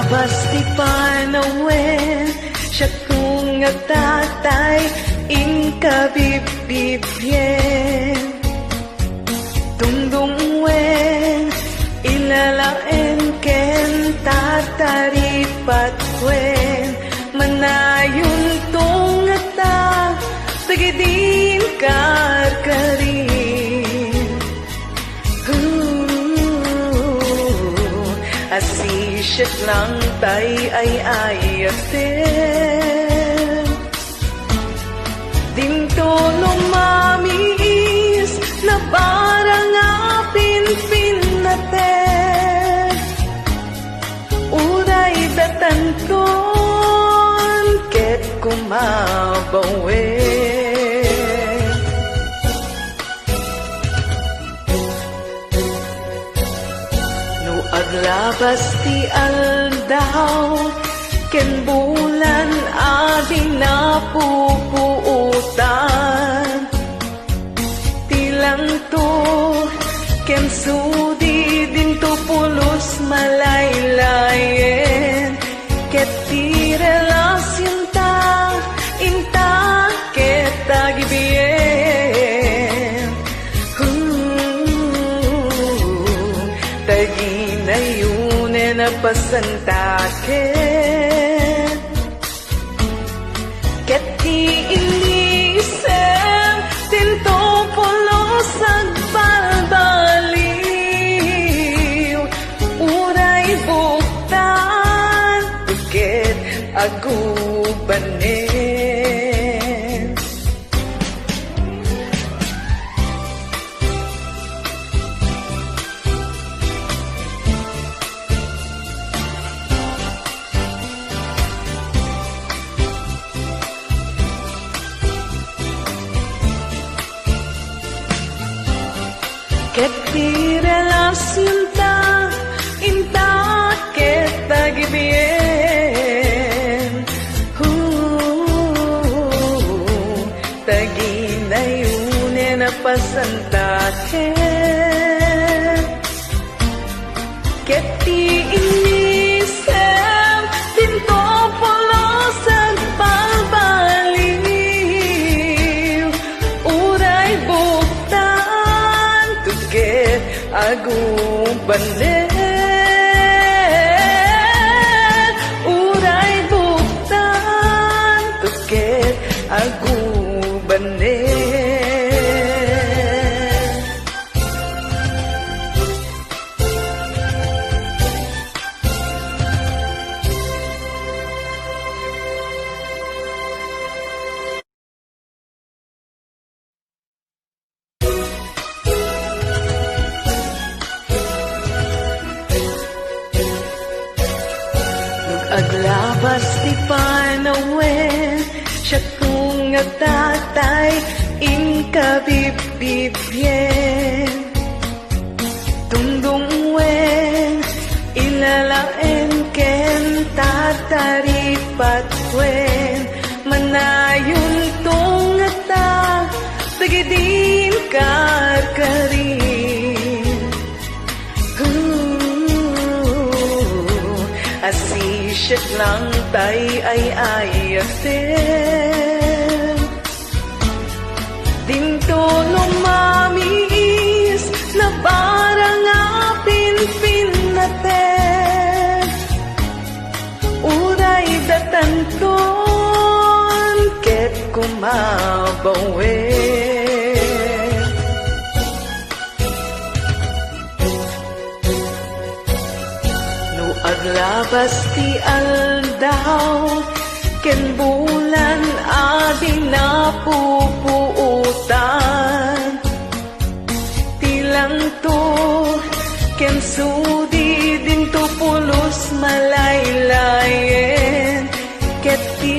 Basti panawen siya kung tatay ingka bibibyen tungdung wen ilalaen ken tataripat wen manayon tungata sagidin karkarin asisyak lang tay ay ayaten dinto lumamis na parang apin-pin natin uray datanton ket kumabawin no aglabas ti aldaw ken bulan adi napupuutan tilang to ken sudi dinto pulos malaylayen ket ti relasyon ta inta ket tagibien taginayune na pasantaken ket ti inisem tinto pulos agbalbaliw uray buktan ket agubanen ket ti relasyon ta inta ket tagibien taginayune na pasantaken ket ti inisem dinto pulos agbalbaliw uray buktan tuket agubanen uray buktan tuket agubanen aglabas ti panawen siya kung tatay ingka bibibyen tungdung wen ilalaen ken tataripat wen manayon tungata sagidin karkarin asisyak lang tay ay ayaten dinto lumamis na parang apin-pin natin uray datanton ket kumabawin no aglabas ti aldaw ken bulan adi napupuutan tilang to ken sudi dinto pulos malaylayen ket ti